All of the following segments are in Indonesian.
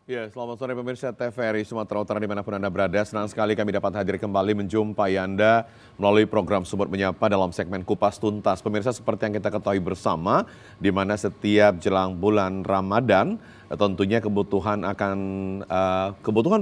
Ya, selamat sore pemirsa TVRI Sumatera Utara dimanapun Anda berada. Senang sekali kami dapat hadir kembali menjumpai Anda melalui program Sumber Menyapa dalam segmen Kupas Tuntas. Pemirsa, seperti yang kita ketahui bersama, di mana setiap jelang bulan Ramadan, tentunya kebutuhan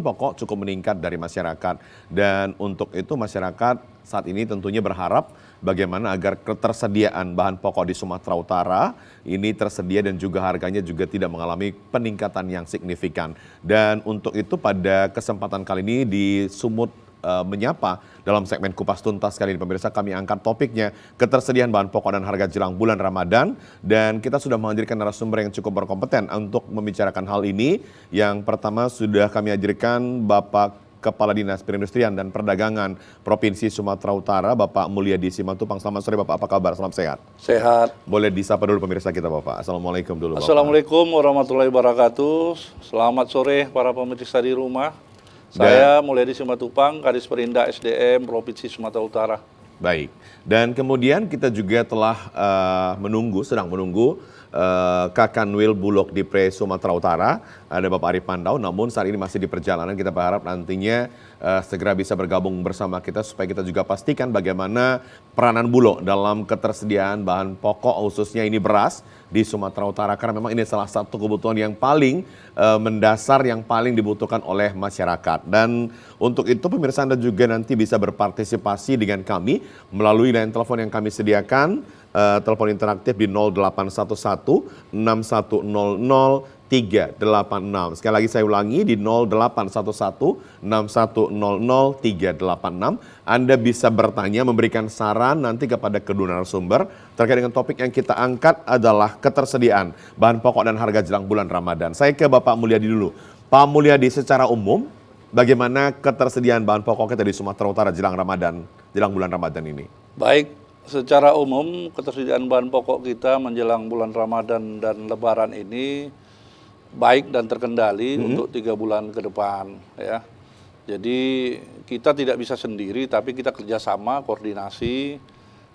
pokok cukup meningkat dari masyarakat. Dan untuk itu masyarakat saat ini tentunya berharap bagaimana agar ketersediaan bahan pokok di Sumatera Utara ini tersedia dan juga harganya juga tidak mengalami peningkatan yang signifikan. Dan untuk itu pada kesempatan kali ini di Sumut Menyapa dalam segmen Kupas Tuntas kali ini pemirsa kami angkat topiknya ketersediaan bahan pokok dan harga jelang bulan Ramadan, dan kita sudah menghadirkan narasumber yang cukup berkompeten untuk membicarakan hal ini. Yang pertama sudah kami hadirkan Bapak Kepala Dinas Perindustrian dan Perdagangan Provinsi Sumatera Utara, Bapak Mulyadi Simatupang. Selamat sore Bapak, apa kabar? Salam sehat. Sehat. Boleh disapa dulu pemirsa kita Bapak. Assalamualaikum dulu Bapak. Assalamualaikum warahmatullahi wabarakatuh. Selamat sore para pemirsa di rumah. Saya Mulyadi Simatupang, Kadis Perindah SDM Provinsi Sumatera Utara. Baik. Dan kemudian kita juga telah sedang menunggu Kakanwil Bulog di Pre Sumatera Utara, ada Bapak Arif Pandau, namun saat ini masih di perjalanan. Kita berharap nantinya segera bisa bergabung bersama kita supaya kita juga pastikan bagaimana peranan Bulog dalam ketersediaan bahan pokok khususnya ini beras di Sumatera Utara, karena memang ini salah satu kebutuhan yang paling mendasar yang paling dibutuhkan oleh masyarakat. Dan untuk itu pemirsa Anda juga nanti bisa berpartisipasi dengan kami melalui line telepon yang kami sediakan. Telepon interaktif di 0811 6100 386. Sekali lagi saya ulangi di 0811 6100 386. Anda bisa bertanya, memberikan saran nanti kepada kedua narasumber terkait dengan topik yang kita angkat adalah ketersediaan bahan pokok dan harga jelang bulan Ramadan. Saya ke Bapak Mulyadi dulu. Pak Mulyadi, secara umum bagaimana ketersediaan bahan pokok kita di Sumatera Utara jelang bulan Ramadan ini? Baik, secara umum ketersediaan bahan pokok kita menjelang bulan Ramadan dan Lebaran ini baik dan terkendali untuk 3 bulan ke depan, ya. Jadi kita tidak bisa sendiri, tapi kita kerjasama koordinasi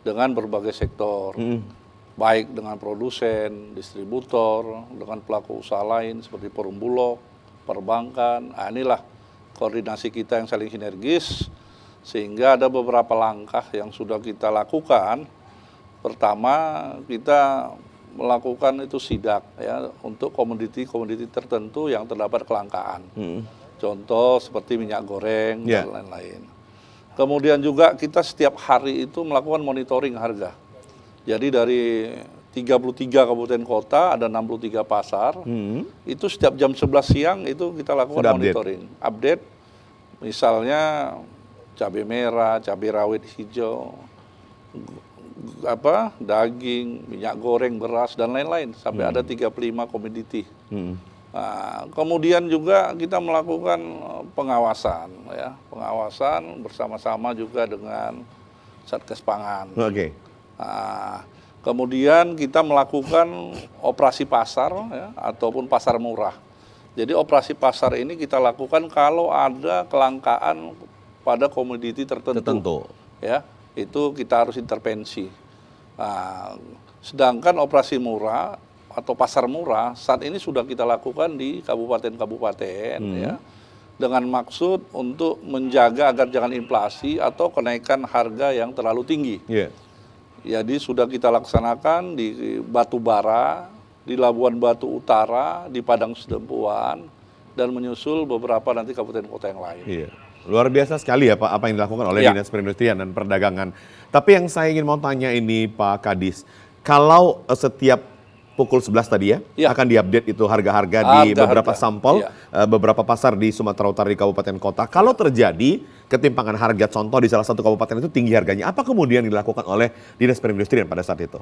dengan berbagai sektor, baik dengan produsen, distributor, dengan pelaku usaha lain seperti Forum Bulog, perbankan. Nah, inilah koordinasi kita yang saling sinergis, sehingga ada beberapa langkah yang sudah kita lakukan. Pertama, kita melakukan itu sidak ya untuk komoditi-komoditi tertentu yang terdapat kelangkaan. Contoh seperti minyak goreng dan lain-lain. Kemudian juga kita setiap hari itu melakukan monitoring harga. Jadi dari 33 kabupaten kota, ada 63 pasar. Itu setiap jam 11 siang itu kita lakukan monitoring. Update misalnya cabai merah, cabai rawit hijau, daging, minyak goreng, beras, dan lain-lain. Sampai ada 35 komoditi. Nah, kemudian juga kita melakukan pengawasan, ya, pengawasan bersama-sama juga dengan Satgas Pangan. Nah, kemudian kita melakukan operasi pasar, ya, ataupun pasar murah. Jadi operasi pasar ini kita lakukan kalau ada kelangkaan pada komoditi tertentu. Ya, itu kita harus intervensi. Nah, sedangkan operasi murah atau pasar murah saat ini sudah kita lakukan di kabupaten-kabupaten, ya, dengan maksud untuk menjaga agar jangan inflasi atau kenaikan harga yang terlalu tinggi. Jadi sudah kita laksanakan di Batubara, di Labuan Batu Utara, di Padang Sidempuan, dan menyusul beberapa nanti kabupaten kota yang lain. Luar biasa sekali ya Pak apa yang dilakukan oleh Dinas Perindustrian dan Perdagangan. Tapi yang saya ingin mau tanya ini Pak Kadis, kalau setiap pukul 11 tadi akan diupdate itu harga-harga di beberapa sampel, beberapa pasar di Sumatera Utara di kabupaten kota. Kalau terjadi ketimpangan harga, contoh di salah satu kabupaten itu tinggi harganya, apa kemudian dilakukan oleh Dinas Perindustrian pada saat itu?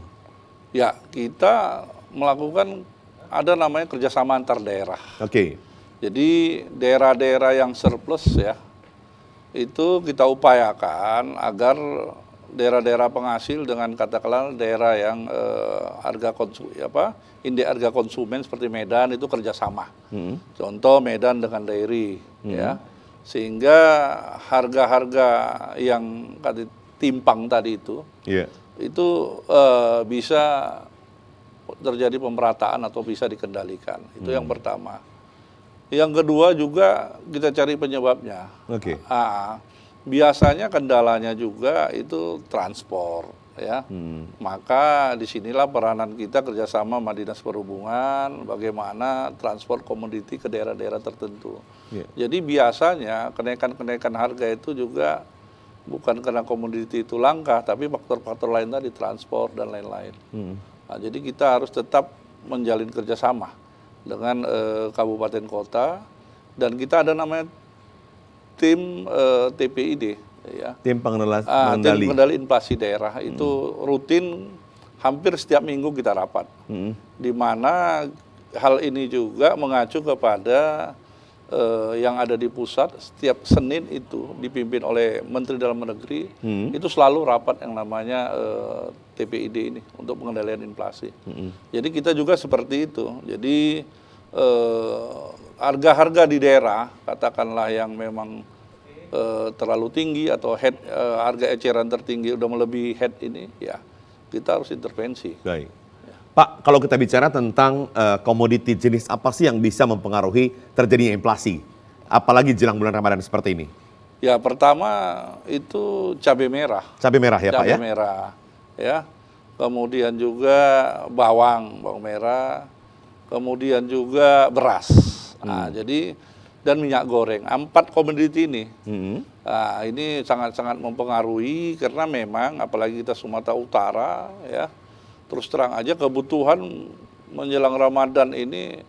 Ya, kita melakukan ada namanya kerjasama antar daerah. Jadi daerah-daerah yang surplus ya, itu kita upayakan agar daerah-daerah penghasil dengan katakanlah daerah yang indeks harga konsumen seperti Medan itu kerjasama. Contoh Medan dengan Dairi, ya, sehingga harga-harga yang timpang tadi itu bisa terjadi pemerataan atau bisa dikendalikan. Itu yang pertama. Yang kedua juga kita cari penyebabnya. Oke. Biasanya kendalanya juga itu transport, ya. Maka disinilah peranan kita kerjasama sama Dinas Perhubungan, bagaimana transport komoditi ke daerah-daerah tertentu. Jadi biasanya kenaikan-kenaikan harga itu juga bukan karena komoditi itu langka, tapi faktor-faktor lain tadi, transport dan lain-lain. Nah, jadi kita harus tetap menjalin kerjasama dengan kabupaten kota, dan kita ada namanya tim TPID, ya. Tim Tim pengendali. pengendali inflasi daerah itu rutin hampir setiap minggu kita rapat, di mana hal ini juga mengacu kepada yang ada di pusat. Setiap Senin itu dipimpin oleh Menteri Dalam Negeri, itu selalu rapat yang namanya TPID ini untuk pengendalian inflasi. Jadi kita juga seperti itu. Jadi harga-harga di daerah, katakanlah yang memang terlalu tinggi atau harga eceran tertinggi udah melebihi head ini, ya kita harus intervensi. Baik. Pak, kalau kita bicara tentang komoditi jenis apa sih yang bisa mempengaruhi terjadinya inflasi, apalagi jelang bulan Ramadan seperti ini? Ya, pertama itu cabai merah. Cabai merah ya, Pak ya? Cabai merah, ya. Kemudian juga bawang merah. Kemudian juga beras. Nah, jadi dan minyak goreng. 4 komoditi ini. Nah, ini sangat-sangat mempengaruhi karena memang apalagi kita Sumatera Utara, ya. Terus terang aja kebutuhan menjelang Ramadan ini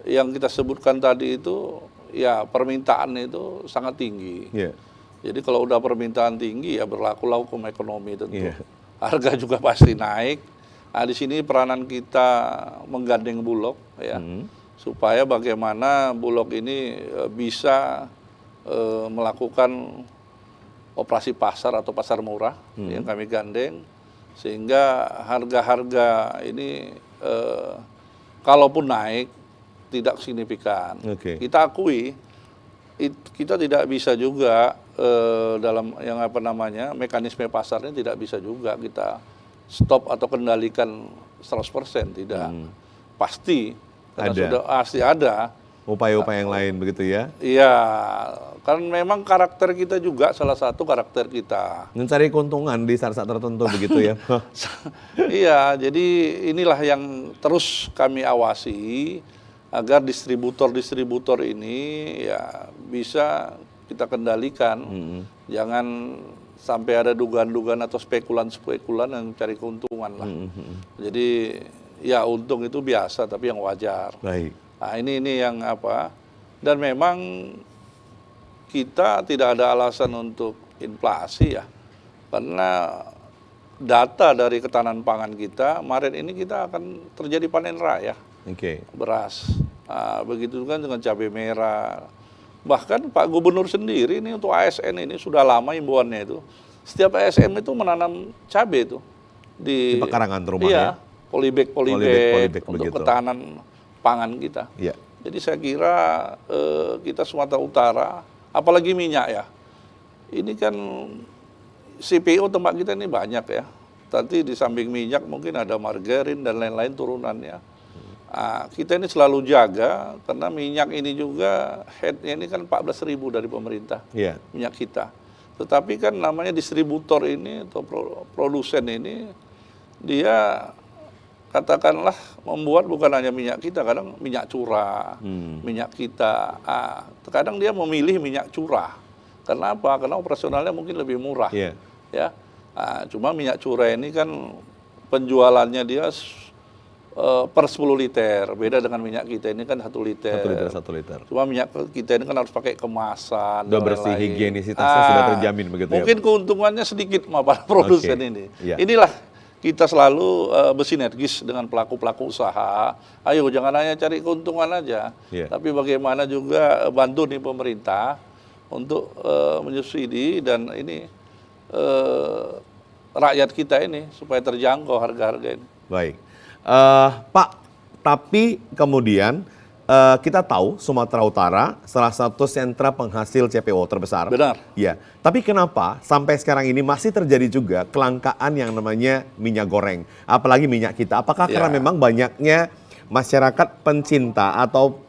yang kita sebutkan tadi itu, ya permintaan itu sangat tinggi. Jadi kalau udah permintaan tinggi, ya berlakulah hukum ekonomi tentu. Harga juga pasti naik. Nah, di sini peranan kita menggandeng Bulog, ya, supaya bagaimana Bulog ini bisa melakukan operasi pasar atau pasar murah yang kami gandeng, sehingga harga-harga ini kalaupun naik tidak signifikan. Kita akui kita tidak bisa juga dalam yang mekanisme pasarnya tidak bisa juga kita stop atau kendalikan 100%, tidak. Pasti karena sudah pasti ada upaya-upaya yang lain begitu ya? Iya, karena memang karakter kita juga, salah satu karakter kita mencari keuntungan di saat-saat tertentu begitu ya? Iya, jadi inilah yang terus kami awasi agar distributor-distributor ini ya bisa kita kendalikan. Jangan sampai ada dugaan-dugaan atau spekulan-spekulan yang mencari keuntungan lah. Jadi ya untung itu biasa, tapi yang wajar. Baik. Nah, ini yang dan memang kita tidak ada alasan untuk inflasi ya, karena data dari ketahanan pangan kita, Maret ini kita akan terjadi panen raya beras. Nah, begitu kan dengan cabai merah. Bahkan Pak Gubernur sendiri ini untuk ASN ini sudah lama himbauannya itu, setiap ASN itu menanam cabai itu di pekarangan rumah, ya, polybag untuk begitu. Ketahanan pangan kita. Jadi saya kira kita Sumatera Utara, apalagi minyak ya, ini kan CPO tempat kita ini banyak ya. Nanti di samping minyak mungkin ada margarin dan lain-lain turunannya. Nah, kita ini selalu jaga karena minyak ini juga headnya ini kan 14.000 dari pemerintah, minyak kita. Tetapi kan namanya distributor ini atau produsen ini, dia katakanlah membuat bukan hanya minyak kita, kadang minyak curah, minyak kita. Kadang dia memilih minyak curah. Karena apa? Karena operasionalnya mungkin lebih murah. Ya. Cuma minyak curah ini kan penjualannya dia per 10 liter. Beda dengan minyak kita ini kan 1 liter. 1 liter. Cuma minyak kita ini kan harus pakai kemasan. Sudah bersih, higienisitasnya sudah terjamin begitu. Mungkin ya, keuntungannya sedikit sama para produsen ini. Inilah kita selalu bersinergis dengan pelaku-pelaku usaha. Ayo jangan hanya cari keuntungan aja, tapi bagaimana juga bantu nih pemerintah untuk menyubsidi dan ini rakyat kita ini supaya terjangkau harga-harga ini. Baik, Pak. Tapi kemudian kita tahu Sumatera Utara salah satu sentra penghasil CPO terbesar. Benar. Ya. Tapi kenapa sampai sekarang ini masih terjadi juga kelangkaan yang namanya minyak goreng, apalagi minyak kita? Apakah karena memang banyaknya masyarakat pencinta atau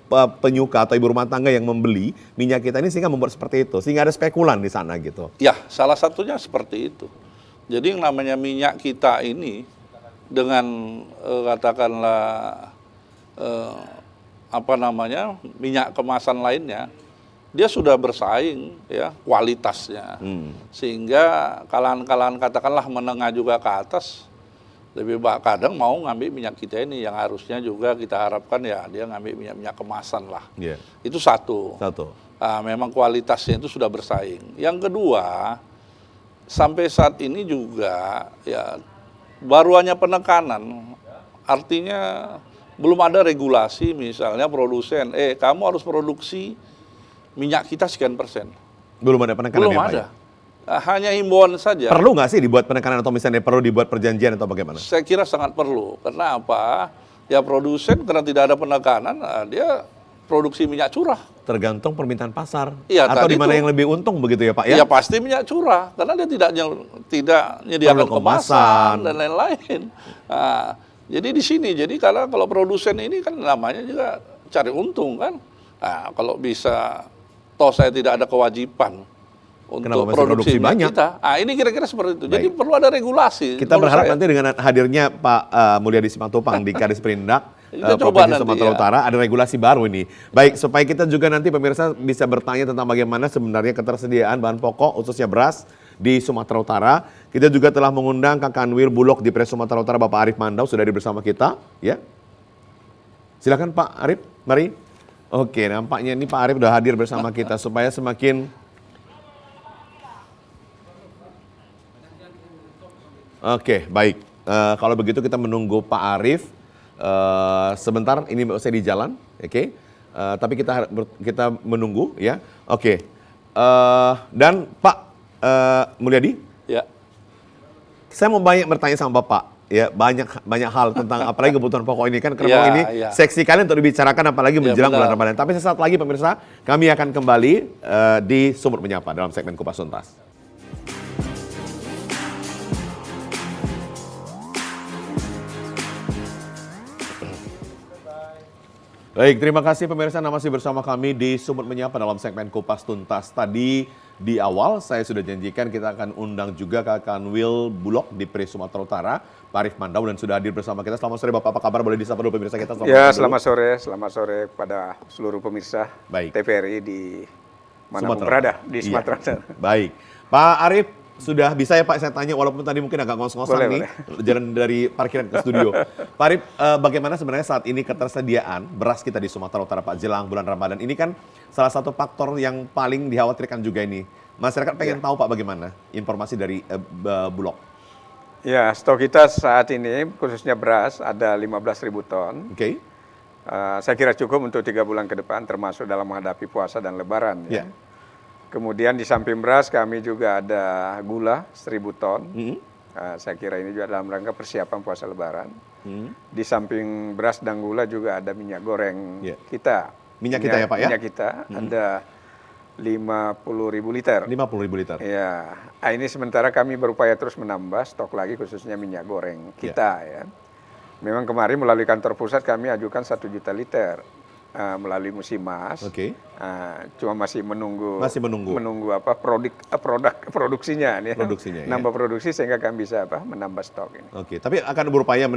penyuka atau ibu rumah tangga yang membeli minyak kita ini sehingga membuat seperti itu, sehingga ada spekulan di sana gitu. Ya, salah satunya seperti itu. Jadi yang namanya minyak kita ini dengan katakanlah minyak kemasan lainnya, dia sudah bersaing ya kualitasnya, sehingga kalangan-kalangan katakanlah menengah juga ke atas kadang mau ngambil minyak kita ini yang harusnya juga kita harapkan ya dia ngambil minyak kemasan lah. Yeah. Itu satu. Memang kualitasnya itu sudah bersaing. Yang kedua, sampai saat ini juga ya baru hanya penekanan, artinya belum ada regulasi misalnya produsen, kamu harus produksi minyak kita sekian persen. Belum ada penekanan. Belum ada. Hanya himbauan saja. Perlu nggak sih dibuat penekanan atau misalnya perlu dibuat perjanjian atau bagaimana? Saya kira sangat perlu. Karena apa? Ya produsen karena tidak ada penekanan, dia produksi minyak curah. Tergantung permintaan pasar. Ya, atau di mana yang lebih untung begitu ya Pak ya? Ya pasti minyak curah. Karena dia tidak menyediakan kemasan dan lain-lain. Nah, jadi di sini, kalau produsen ini kan namanya juga cari untung kan. Nah, kalau bisa, toh saya tidak ada kewajiban untuk produksi banyak kita. Ini kira-kira seperti itu. Baik. Jadi perlu ada regulasi. Kita berharap nanti dengan hadirnya Pak Mulyadi Simatupang di Kadis Perindak Provinsi Sumatera Utara ada regulasi baru ini. Baik, supaya kita juga nanti pemirsa bisa bertanya tentang bagaimana sebenarnya ketersediaan bahan pokok khususnya beras di Sumatera Utara. Kita juga telah mengundang Kak Kanwil Bulog di Pres Sumatera Utara Bapak Arif Mandau sudah hadir bersama kita, ya. Silakan Pak Arif, mari. Oke, nampaknya ini Pak Arif sudah hadir bersama kita supaya semakin Oke, baik. Kalau begitu kita menunggu Pak Arif sebentar. Ini saya di jalan, oke. Tapi kita menunggu, ya. Oke. Dan Pak Mulyadi, ya. Saya mau bertanya sama Bapak, ya banyak hal tentang apalagi kebutuhan pokok ini kan karena ini seksi kalian untuk dibicarakan apalagi menjelang bulan Ramadan. Tapi sesaat lagi pemirsa, kami akan kembali di Sumut Menyapa dalam segmen Kupas Tuntas. Baik, terima kasih pemirsa, masih bersama kami di Sumut Menyapa dalam segmen Kupas Tuntas. Tadi di awal saya sudah janjikan kita akan undang juga Kak Kanwil Bulog di Pres Sumatera Utara, Pak Arif Mandau, dan sudah hadir bersama kita. Selamat sore Bapak, apa kabar? Boleh disapa dulu pemirsa kita? Selamat sore kepada seluruh pemirsa TVRI di mana berada di Sumatera. Baik, Pak Arif, sudah bisa ya Pak saya tanya walaupun tadi mungkin agak ngos-ngosan nih jalan dari parkiran ke studio. Pak Arif, bagaimana sebenarnya saat ini ketersediaan beras kita di Sumatera Utara Pak jelang bulan Ramadan? Ini kan salah satu faktor yang paling dikhawatirkan juga ini. Masyarakat pengen tahu Pak bagaimana informasi dari Bulog. Ya, stok kita saat ini khususnya beras ada 15.000 ton. Oke. Saya kira cukup untuk 3 bulan ke depan termasuk dalam menghadapi puasa dan lebaran. Ya. Kemudian di samping beras kami juga ada gula 1.000 ton. Saya kira ini juga dalam rangka persiapan puasa lebaran. Di samping beras dan gula juga ada minyak goreng kita. Minyak kita ya Pak ya? Minyak kita ada 50.000 liter. 50.000 liter. Ya, ini sementara kami berupaya terus menambah stok lagi khususnya minyak goreng kita ya. Memang kemarin melalui kantor pusat kami ajukan 1 juta liter. Melalui Musimas, cuma masih menunggu apa produksinya, nambah produksi sehingga kami bisa menambah stok ini. Oke, tapi akan berupaya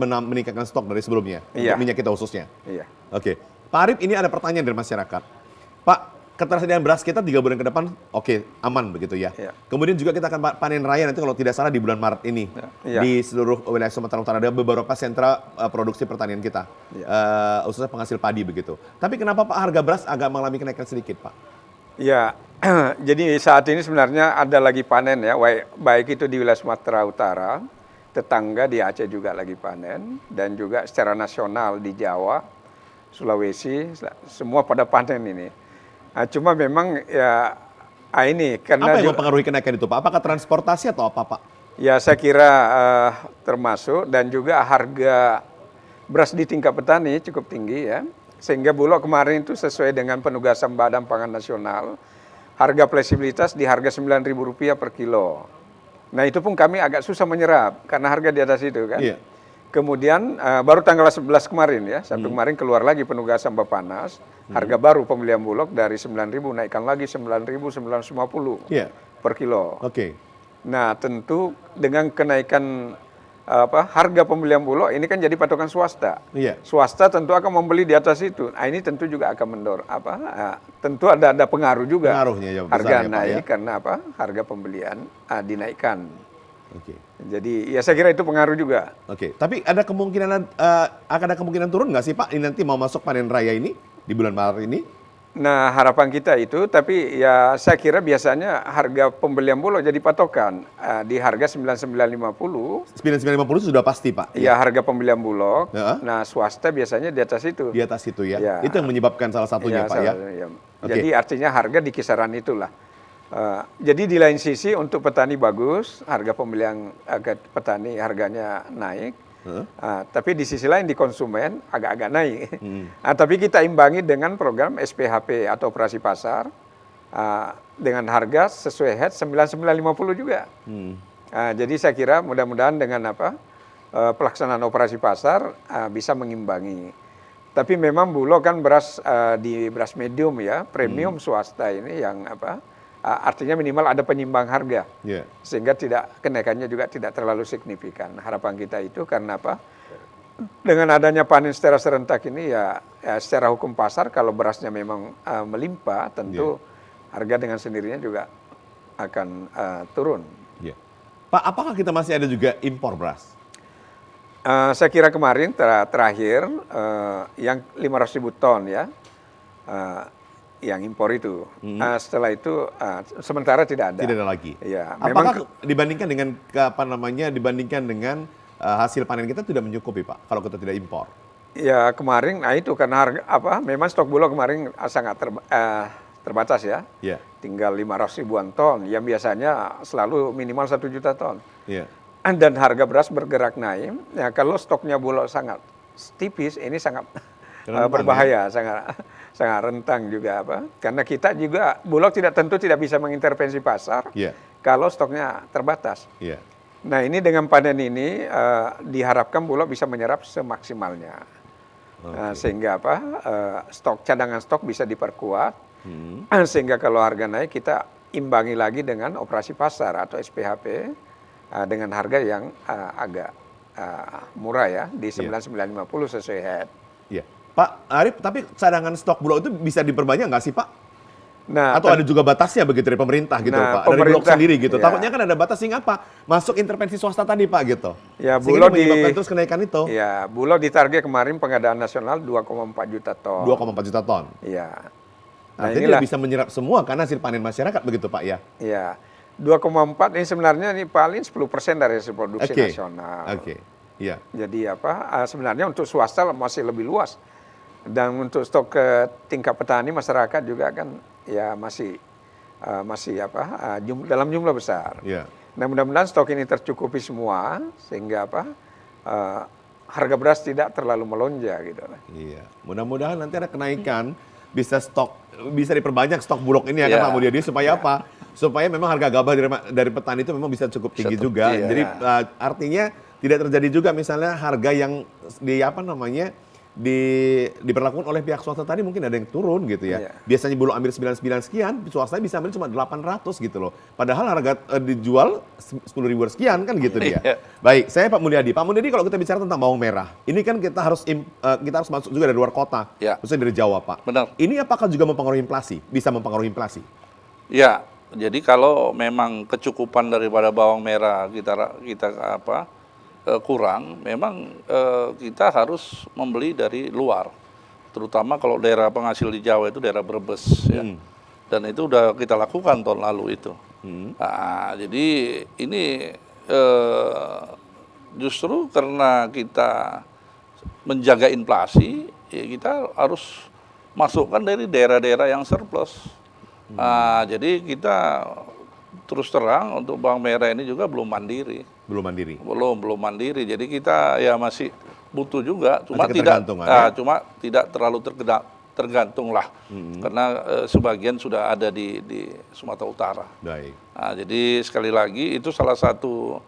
meningkatkan stok dari sebelumnya untuk minyak kita khususnya. Iya. Oke, Pak Arif, ini ada pertanyaan dari masyarakat, Pak. Ketersediaan beras kita 3 bulan ke depan, aman begitu ya. Kemudian juga kita akan panen raya nanti kalau tidak salah di bulan Maret ini di seluruh wilayah Sumatera Utara ada beberapa sentra produksi pertanian kita, khususnya penghasil padi begitu. Tapi kenapa Pak harga beras agak mengalami kenaikan sedikit Pak? Ya, jadi saat ini sebenarnya ada lagi panen ya, baik itu di wilayah Sumatera Utara, tetangga di Aceh juga lagi panen, dan juga secara nasional di Jawa, Sulawesi, semua pada panen ini. Cuma memang ya ini karena apa yang mempengaruhi kenaikan itu Pak? Apakah transportasi atau apa Pak? Ya saya kira termasuk dan juga harga beras di tingkat petani cukup tinggi ya. Sehingga Bulog kemarin itu sesuai dengan penugasan Badan Pangan Nasional, harga fleksibilitas di harga Rp9.000 per kilo. Nah itu pun kami agak susah menyerap karena harga di atas itu kan. Kemudian baru tanggal 11 kemarin ya, Sabtu kemarin keluar lagi penugasan Bappenas, harga baru pembelian Bulog dari 9.000 naikkan lagi 9.950 per kilo. Nah, tentu dengan kenaikan harga pembelian Bulog ini kan jadi patokan swasta. Swasta tentu akan membeli di atas itu. Nah, ini tentu juga akan mendorong tentu ada pengaruh juga. Pengaruhnya ya, harga besar ya, naik Pak, ya? karena harga pembelian dinaikkan. Jadi ya saya kira itu pengaruh juga. Tapi ada kemungkinan akan ada kemungkinan turun nggak sih Pak? Ini nanti mau masuk panen raya ini di bulan Maret ini? Nah, harapan kita itu, tapi ya saya kira biasanya harga pembelian Bulog jadi patokan di harga 9950. 9950 sudah pasti Pak? Ya, harga pembelian Bulog. Nah, swasta biasanya di atas itu. Di atas itu ya. Itu yang menyebabkan salah satunya Pak ya. Jadi artinya harga di kisaran itulah. Jadi di lain sisi untuk petani bagus, harga pembelian petani harganya naik. Tapi di sisi lain di konsumen agak-agak naik. Tapi kita imbangi dengan program SPHP atau operasi pasar dengan harga sesuai head 9950 juga. Jadi saya kira mudah-mudahan dengan pelaksanaan operasi pasar bisa mengimbangi. Tapi memang Bulog kan beras di beras medium ya, premium swasta ini yang artinya minimal ada penyimbang harga, sehingga kenaikannya juga tidak terlalu signifikan. Harapan kita itu karena dengan adanya panen secara serentak ini ya secara hukum pasar kalau berasnya memang melimpah, tentu harga dengan sendirinya juga akan turun. Pak, apakah kita masih ada juga impor beras? Saya kira kemarin terakhir yang 500.000 ton ya. Yang impor itu. Setelah itu sementara tidak ada. Tidak ada lagi. Ya, apakah dibandingkan dengan hasil panen kita tidak mencukupi Pak kalau kita tidak impor? Ya kemarin, itu karena harga memang stok Bulog kemarin sangat terbatas ya. Tinggal 500 ribuan ton yang biasanya selalu minimal 1 juta ton. Dan harga beras bergerak naik. Ya kalau stoknya Bulog sangat tipis, ini sangat berbahaya, sangat rentang juga karena kita juga Bulog tentu tidak bisa mengintervensi pasar kalau stoknya terbatas. Nah ini dengan panen ini diharapkan Bulog bisa menyerap semaksimalnya, sehingga cadangan stok bisa diperkuat, sehingga kalau harga naik kita imbangi lagi dengan operasi pasar atau SPHP dengan harga yang agak murah ya di 9950 sesuai head. Pak Arief, tapi cadangan stok Bulog itu bisa diperbanyak nggak sih Pak? Nah, atau ada juga batasnya begitu dari pemerintah gitu Pak, dari Bulog sendiri gitu. Takutnya kan ada batasnya apa? Masuk intervensi swasta tadi Pak gitu. Ya Bulog menyebabkan terus kenaikan itu. Ya Bulog ditarget kemarin pengadaan nasional 2,4 juta ton. 2,4 juta ton. Iya. Nah, inilah bisa menyerap semua karena hasil panen masyarakat begitu Pak ya. Iya. 2,4 ini sebenarnya ini paling 10% dari hasil produksi nasional. Jadi sebenarnya untuk swasta masih lebih luas. Dan untuk stok ke tingkat petani masyarakat juga kan ya masih dalam jumlah besar. Nah mudah-mudahan stok ini tercukupi semua sehingga harga beras tidak terlalu melonjak gitu. Mudah-mudahan nanti ada kenaikan, bisa diperbanyak stok Bulog ini ya kan Pak Mulyadi supaya apa? Supaya memang harga gabah dari petani itu memang bisa cukup tinggi juga. Jadi artinya tidak terjadi juga misalnya harga yang diperlakukan oleh pihak swasta tadi mungkin ada yang turun gitu ya. Biasanya Bulog ambil 99 sekian, swasta bisa ambil cuma 800 gitu loh. Padahal harga dijual 10.000 sekian kan gitu dia. Baik, saya Pak Mulyadi. Pak Mulyadi, kalau kita bicara tentang bawang merah, ini kan kita harus masuk juga dari luar kota, khususnya dari Jawa Pak. Benar. Ini apakah juga mempengaruhi inflasi? Bisa mempengaruhi inflasi? Ya, jadi kalau memang kecukupan daripada bawang merah kita kurang, memang kita harus membeli dari luar, terutama kalau daerah penghasil di Jawa itu daerah Brebes ya, dan itu udah kita lakukan tahun lalu itu. Nah, jadi ini justru karena kita menjaga inflasi, ya kita harus masukkan dari daerah-daerah yang surplus. Nah, jadi kita terus terang untuk bawang merah ini juga belum mandiri. Belum mandiri. Jadi kita ya masih butuh juga, cuma tidak terlalu tergantung lah, karena sebagian sudah ada di Sumatera Utara. Nah, jadi sekali lagi itu salah satu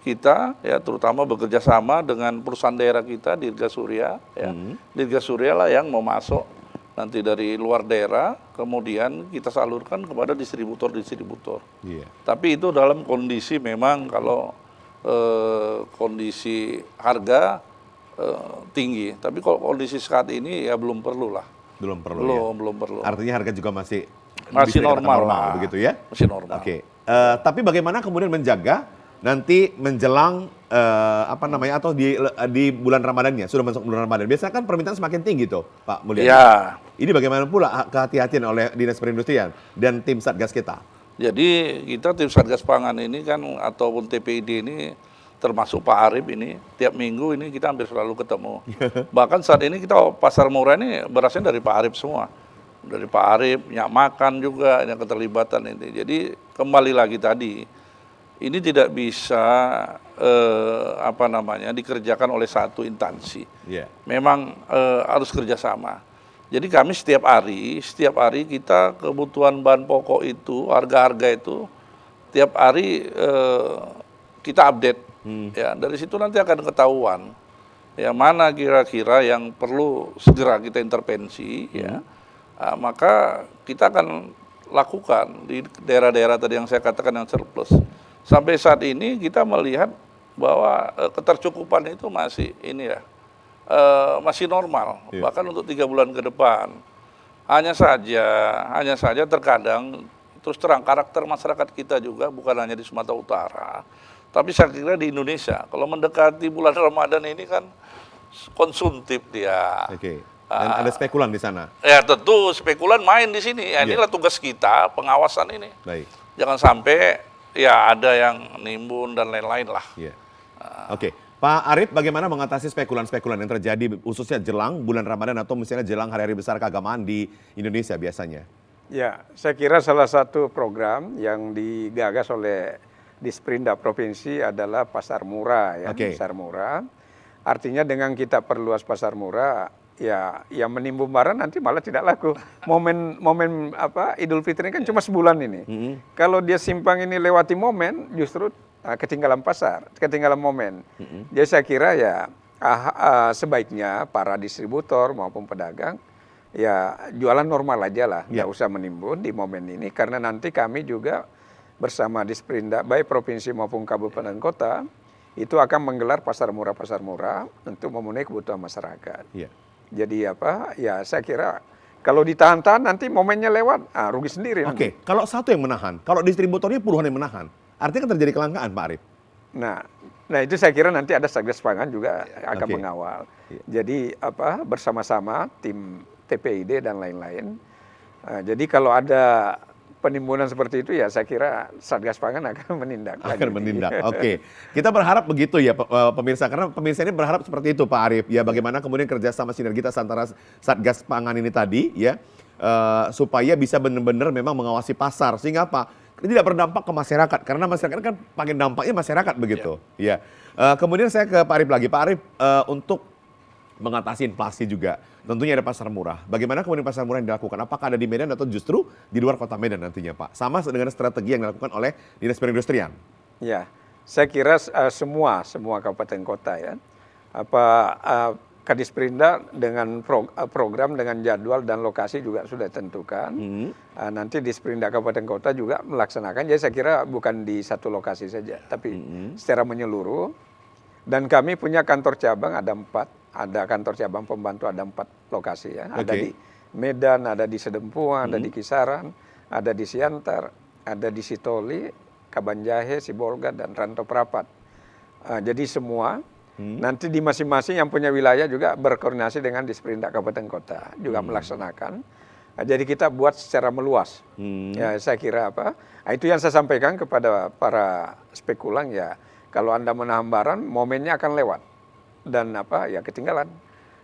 kita ya terutama bekerja sama dengan perusahaan daerah kita Dirgasurya ya. Dirgasurya lah yang mau masuk nanti dari luar daerah, kemudian kita salurkan kepada distributor-distributor. Tapi itu dalam kondisi memang kalau kondisi harga tinggi. Tapi kalau kondisi saat ini ya belum perlu lah. Belum perlu. Belum perlu. Artinya harga juga masih normal begitu ya? Masih normal. Oke. Tapi bagaimana kemudian menjaga nanti menjelang atau di bulan Ramadannya, sudah masuk bulan Ramadan. Biasanya kan permintaan semakin tinggi tuh, Pak Mulyadi. Ya. Ini bagaimana pula kehati-hatian oleh Dinas Perindustrian dan tim Satgas kita? Jadi kita tim Satgas Pangan ini kan ataupun TPID ini termasuk Pak Arif ini tiap minggu ini kita hampir selalu ketemu. Bahkan saat ini kita pasar murah ini berasnya dari Pak Arif semua. Dari Pak Arif, Nyak Makan juga yang keterlibatan ini. Jadi kembali lagi tadi, ini tidak bisa dikerjakan oleh satu instansi. Memang harus kerjasama. Jadi kami setiap hari kita kebutuhan bahan pokok itu, harga-harga itu tiap hari kita update. Ya, dari situ nanti akan ketahuan ya mana kira-kira yang perlu segera kita intervensi ya. Maka kita akan lakukan di daerah-daerah tadi yang saya katakan yang surplus. Sampai saat ini kita melihat bahwa ketercukupan itu masih masih normal, bahkan untuk 3 bulan ke depan. Hanya saja terkadang terus terang karakter masyarakat kita juga bukan hanya di Sumatera Utara, tapi saya kira di Indonesia. Kalau mendekati bulan Ramadan ini kan konsumtif dia. Dan ada spekulan di sana. Ya tentu spekulan main di sini. Ya, inilah tugas kita pengawasan ini. Baik. Jangan sampai ya ada yang nimbun dan lain-lain lah. Oke. Pak Arif, bagaimana mengatasi spekulan-spekulan yang terjadi khususnya jelang bulan Ramadan atau misalnya jelang hari-hari besar keagamaan di Indonesia biasanya? Ya, saya kira salah satu program yang digagas oleh Disperindak Provinsi adalah pasar murah ya, pasar murah. Artinya dengan kita perluas pasar murah, ya yang menimbun barang nanti malah tidak laku. Momen Idul Fitri kan cuma sebulan ini. Kalau dia simpang ini lewati momen, justru ketinggalan pasar, ketinggalan momen. Jadi saya kira ya sebaiknya para distributor maupun pedagang ya jualan normal aja lah, nggak usah menimbun di momen ini, karena nanti kami juga bersama Disperindak baik provinsi maupun kabupaten kota itu akan menggelar pasar murah untuk memenuhi kebutuhan masyarakat. Jadi ya saya kira kalau ditahan-tahan nanti momennya lewat, rugi sendiri. Oke, kalau satu yang menahan, kalau distributornya puluhan yang menahan, artinya kan terjadi kelangkaan, Pak Arif. Nah itu saya kira nanti ada Satgas Pangan juga akan mengawal. Jadi bersama-sama tim TPID dan lain-lain. Jadi kalau ada penimbunan seperti itu ya saya kira Satgas Pangan akan menindak. Oke. Kita berharap begitu ya pemirsa, karena pemirsa ini berharap seperti itu Pak Arif. Ya bagaimana kemudian kerjasama sinergitas antara Satgas Pangan ini tadi ya supaya bisa benar-benar memang mengawasi pasar sehingga apa? Tidak berdampak ke masyarakat, karena masyarakat kan paling dampaknya masyarakat begitu. Kemudian saya ke Pak Arif lagi. Pak Arif, untuk mengatasi inflasi juga tentunya ada pasar murah. Bagaimana kemudian pasar murah yang dilakukan? Apakah ada di Medan atau justru di luar kota Medan nantinya Pak? Sama dengan strategi yang dilakukan oleh Dinas Perindustrian. Ya, saya kira semua kabupaten kota ya. Kadisperindak dengan program dengan jadwal dan lokasi juga sudah ditentukan. Nanti Disperindak kabupaten kota juga melaksanakan. Jadi saya kira bukan di satu lokasi saja, tapi secara menyeluruh. Dan kami punya kantor cabang ada 4. Ada kantor cabang pembantu ada 4 lokasi ya. Ada di Medan, ada di Sedempuan, ada di Kisaran, ada di Siantar, ada di Sitoli, Kabanjahe, Sibolga, dan Rantau Prapat. Jadi semua nanti di masing-masing yang punya wilayah juga berkoordinasi dengan Disperindak kabupaten kota juga melaksanakan. Jadi kita buat secara meluas. Ya saya kira itu yang saya sampaikan kepada para spekulan ya. Kalau Anda menahan barang, momennya akan lewat dan ya ketinggalan.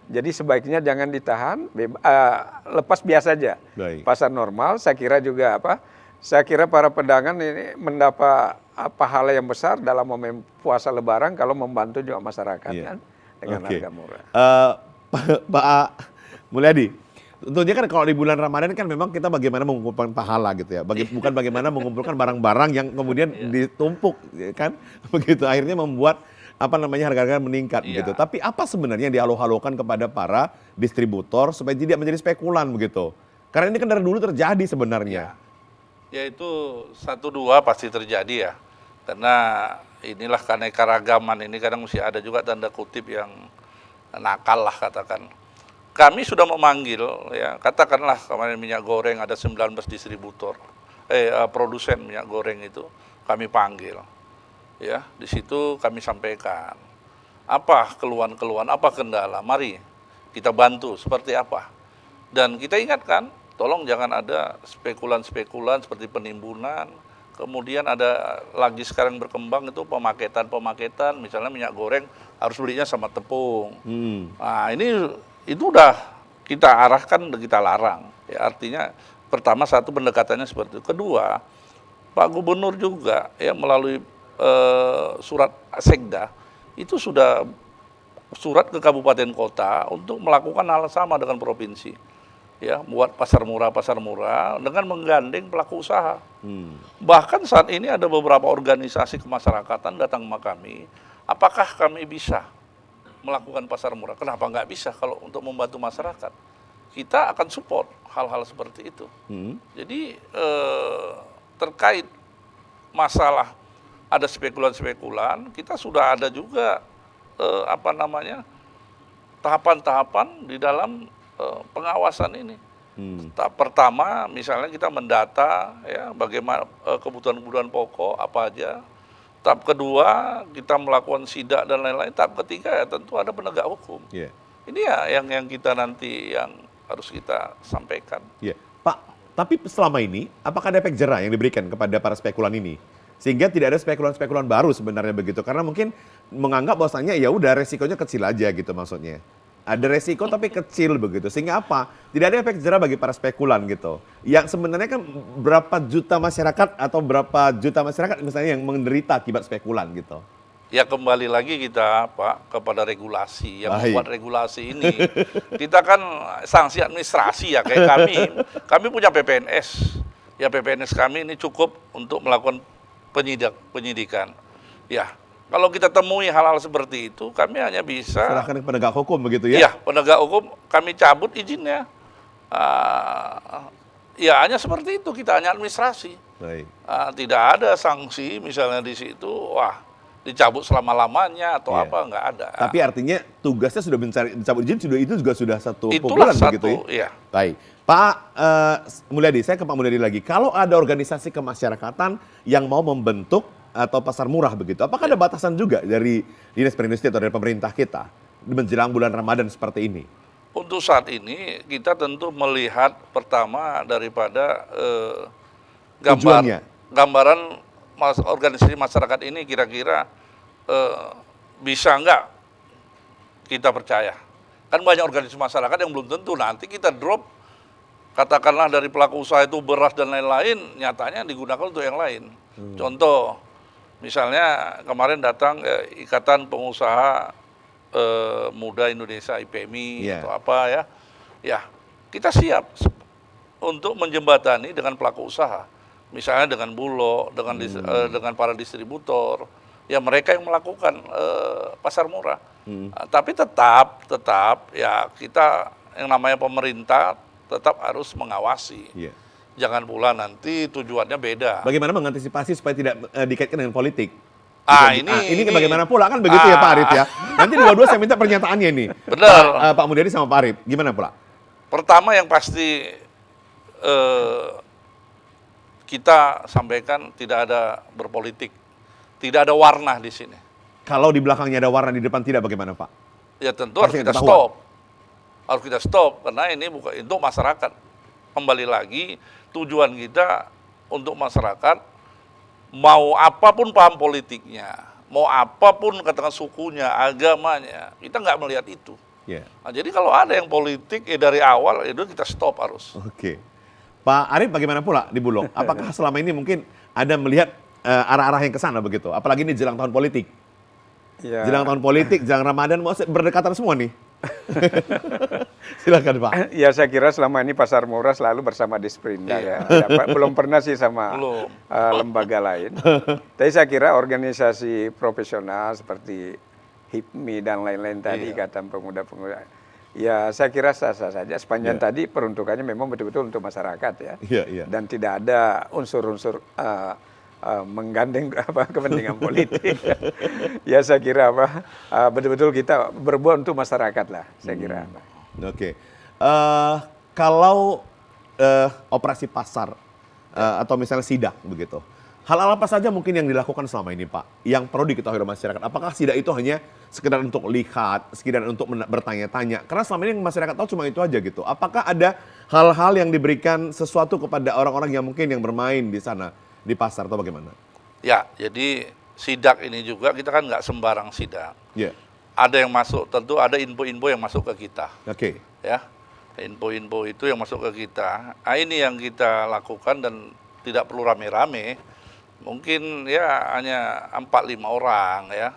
Jadi sebaiknya jangan ditahan, lepas biasa aja. Pasar normal, saya kira juga saya kira para pedagang ini mendapat pahala yang besar dalam momen puasa Lebaran kalau membantu juga masyarakat kan dengan harga murah. Pak Mulyadi, Tentunya kan kalau di bulan Ramadan kan memang kita bagaimana mengumpulkan pahala gitu ya. Bukan bagaimana mengumpulkan barang-barang yang kemudian ditumpuk ya kan. Begitu akhirnya membuat harga-harga meningkat gitu. Tapi apa sebenarnya yang dihalo-halokan kepada para distributor supaya tidak menjadi spekulan begitu? Karena ini kan dari dulu terjadi sebenarnya. Ya itu 1-2 pasti terjadi ya. Karena inilah keanekaragaman ini kadang mesti ada juga tanda kutip yang nakal lah katakan. Kami sudah memanggil ya, katakanlah kemarin minyak goreng ada 19 distributor, produsen minyak goreng itu kami panggil. Ya, di situ kami sampaikan apa keluhan-keluhan, apa kendala, mari kita bantu seperti apa. Dan kita ingatkan, tolong jangan ada spekulan-spekulan seperti penimbunan. Kemudian ada lagi sekarang berkembang itu pemaketan, misalnya minyak goreng harus belinya sama tepung. Nah itu udah kita arahkan, udah kita larang. Ya, artinya pertama satu pendekatannya seperti itu. Kedua, Pak Gubernur juga ya melalui surat Sekda itu sudah surat ke kabupaten kota untuk melakukan hal sama dengan provinsi. Ya, buat pasar murah dengan menggandeng pelaku usaha. Bahkan saat ini ada beberapa organisasi kemasyarakatan datang ke kami, apakah kami bisa melakukan pasar murah? Kenapa nggak bisa kalau untuk membantu masyarakat? Kita akan support hal-hal seperti itu. Jadi terkait masalah ada spekulan-spekulan, kita sudah ada juga tahapan-tahapan di dalam pengawasan ini. Tahap pertama misalnya kita mendata ya bagaimana kebutuhan-kebutuhan pokok apa aja. Tahap kedua kita melakukan sidak dan lain-lain. Tahap ketiga ya tentu ada penegak hukum. Ini ya yang kita nanti yang harus kita sampaikan. Pak, tapi selama ini apakah ada efek jera yang diberikan kepada para spekulan ini? Sehingga tidak ada spekulan-spekulan baru sebenarnya begitu. Karena mungkin menganggap bahwasanya ya udah resikonya kecil aja gitu maksudnya. Ada resiko tapi kecil begitu. Sehingga apa? Tidak ada efek jera bagi para spekulan gitu. Yang sebenarnya kan berapa juta masyarakat atau berapa juta masyarakat misalnya yang menderita akibat spekulan gitu. Ya kembali lagi kita Pak kepada regulasi. Yang membuat regulasi ini kita kan sanksi administrasi ya kayak kami punya PPNS. Ya PPNS kami ini cukup untuk melakukan penyidikan. Ya, kalau kita temui hal-hal seperti itu, kami hanya bisa serahkan ke penegak hukum begitu ya? Iya, penegak hukum kami cabut izinnya. Ya hanya seperti itu, kita hanya administrasi. Tidak ada sanksi misalnya di situ, wah dicabut selama-lamanya atau apa, nggak ada. Tapi artinya tugasnya sudah mencabut izin, itu juga sudah satu pukulan begitu ya? Baik. Pak Mulyadi, saya ke Pak Mulyadi lagi. Kalau ada organisasi kemasyarakatan yang mau membentuk atau pasar murah begitu, apakah ada batasan juga dari Dinas Perindustrian atau dari pemerintah kita menjelang bulan Ramadan seperti ini? Untuk saat ini kita tentu melihat pertama daripada gambaran organisasi masyarakat ini kira-kira bisa nggak kita percaya. Kan banyak organisasi masyarakat yang belum tentu, nanti kita drop katakanlah dari pelaku usaha itu beras dan lain-lain, nyatanya digunakan untuk yang lain. Contoh, misalnya kemarin datang Ikatan Pengusaha Muda Indonesia IPMI atau apa ya. Ya, kita siap untuk menjembatani dengan pelaku usaha. Misalnya dengan Bulog, dengan para distributor, ya mereka yang melakukan pasar murah. Tapi tetap ya kita yang namanya pemerintah tetap harus mengawasi. Jangan pula nanti tujuannya beda. Bagaimana mengantisipasi supaya tidak dikaitkan dengan politik? Ini bagaimana pula kan begitu ya Pak Arif ya. Nanti dua-dua saya minta pernyataannya nih. Benar. Pak Mulyadi sama Pak Arif, gimana pula? Pertama yang pasti kita sampaikan tidak ada berpolitik, tidak ada warna di sini. Kalau di belakangnya ada warna, di depan tidak, bagaimana Pak? Ya tentu harus kita stop. Harus kita stop karena ini bukan untuk masyarakat. Kembali lagi tujuan kita untuk masyarakat, mau apapun paham politiknya, mau apapun katakan sukunya, agamanya, kita nggak melihat itu. Nah, jadi kalau ada yang politik dari awal itu kita stop harus. Oke. Pak Arif bagaimana pula di Bulog? Apakah selama ini mungkin ada melihat arah-arah yang ke sana begitu? Apalagi ini jelang tahun politik. Jelang tahun politik, jelang Ramadan, mau berdekatan semua nih. Silakan Pak. Ya saya kira selama ini pasar murah selalu bersama Disperinda ya. Belum pernah sih sama lembaga lain. Tapi saya kira organisasi profesional seperti HIPMI dan lain-lain tadi, Ikatan Pemuda-Pemuda, ya saya kira sah-sah saja sepanjang tadi peruntukannya memang betul-betul untuk masyarakat ya. Dan tidak ada unsur-unsur menggandeng kepentingan politik. Ya saya kira betul-betul kita berbuat untuk masyarakat lah, saya kira. Oke. Kalau operasi pasar atau misalnya sidak begitu, hal-hal apa saja mungkin yang dilakukan selama ini Pak, yang perlu diketahui oleh masyarakat? Apakah sidak itu hanya sekedar untuk lihat, sekedar untuk bertanya-tanya? Karena selama ini yang masyarakat tahu cuma itu aja gitu. Apakah ada hal-hal yang diberikan sesuatu kepada orang-orang yang mungkin yang bermain di sana, di pasar, atau bagaimana? Ya, jadi sidak ini juga kita kan nggak sembarang sidak. Ada yang masuk, tentu ada info-info yang masuk ke kita. Ya, info-info itu yang masuk ke kita. Nah, ini yang kita lakukan dan tidak perlu rame-rame. Mungkin ya hanya 4-5 orang ya.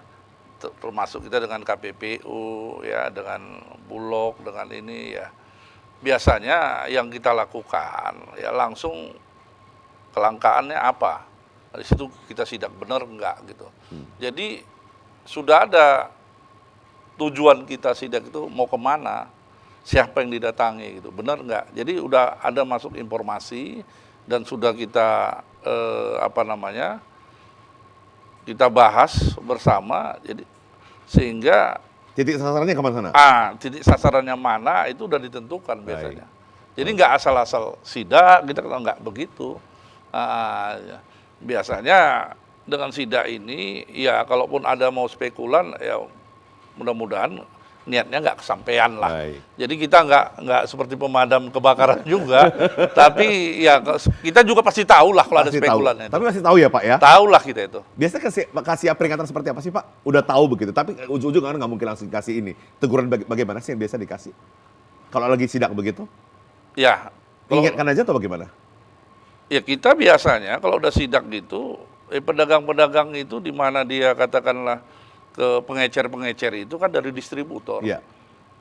Termasuk kita dengan KPPU ya, dengan Bulog, dengan ini ya. Biasanya yang kita lakukan ya langsung kelangkaannya apa. Dari situ kita sidak benar enggak gitu. Jadi sudah ada tujuan kita sidak itu mau kemana, siapa yang didatangi gitu, benar enggak. Jadi udah ada masuk informasi dan sudah kita kita bahas bersama. Jadi sehingga titik sasarannya kemana sana? Titik sasarannya mana itu udah ditentukan biasanya. Jadi nggak asal-asal sidak, kita nggak begitu. Biasanya dengan sidak ini ya kalaupun ada mau spekulan ya mudah-mudahan niatnya nggak kesampaian lah. Jadi kita nggak seperti pemadam kebakaran juga, tapi ya kita juga pasti tahu lah kalau ada spekulan. Tapi masih tahu ya Pak ya? Tahu lah kita itu. Biasanya kasih peringatan seperti apa sih Pak? Udah tahu begitu, tapi ujung-ujung kan nggak mungkin langsung kasih ini. Teguran bagaimana sih yang biasa dikasih? Kalau lagi sidak begitu? Ya. Ingatkan aja atau bagaimana? Ya kita biasanya kalau udah sidak gitu, pedagang-pedagang itu di mana dia katakanlah ke pengecer-pengecer itu kan dari distributor.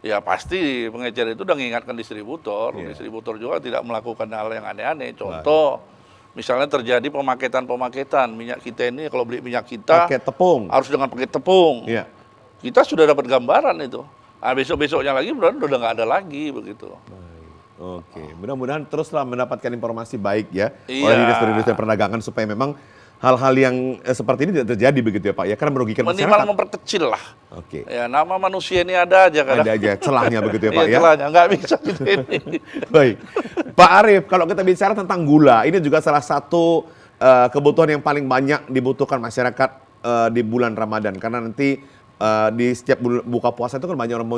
Ya pasti pengecer itu udah mengingatkan distributor. Distributor juga tidak melakukan hal yang aneh-aneh. Contoh, misalnya terjadi pemaketan minyak kita ini, kalau beli minyak kita pakai tepung, harus dengan pakai tepung. Kita sudah dapat gambaran itu. Besok-besoknya lagi udah nggak ada lagi begitu. Oke, mudah-mudahan teruslah mendapatkan informasi baik ya oleh Dinas Perindustrian Perdagangan supaya memang hal-hal yang seperti ini tidak terjadi begitu ya Pak ya, karena merugikan masyarakat. Minimal memperkecil lah. Ya nama manusia ini ada aja kadang. Ada aja celahnya begitu ya Pak ya. Celahnya nggak bisa gitu ini. Baik, Pak Arief, kalau kita bicara tentang gula, ini juga salah satu kebutuhan yang paling banyak dibutuhkan masyarakat di bulan Ramadan, karena nanti di setiap buka puasa itu kan banyak orang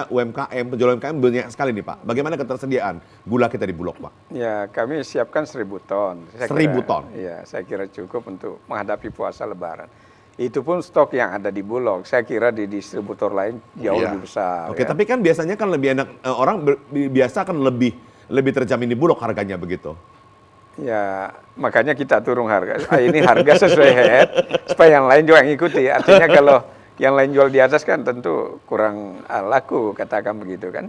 UMKM, penjual UMKM banyak sekali nih Pak. Bagaimana ketersediaan gula kita di Bulog Pak? Ya kami siapkan 1.000 ton. 1.000 ton? Ya saya kira cukup untuk menghadapi puasa Lebaran. Itu pun stok yang ada di Bulog. Saya kira di distributor lain jauh lebih besar. Oke, tapi kan biasanya kan lebih enak, orang biasa kan lebih terjamin di Bulog harganya begitu. Ya makanya kita turun harga. Ini harga sesuai head supaya yang lain juga ngikuti. Artinya kalau yang lain jual di atas kan tentu kurang laku, katakan begitu kan.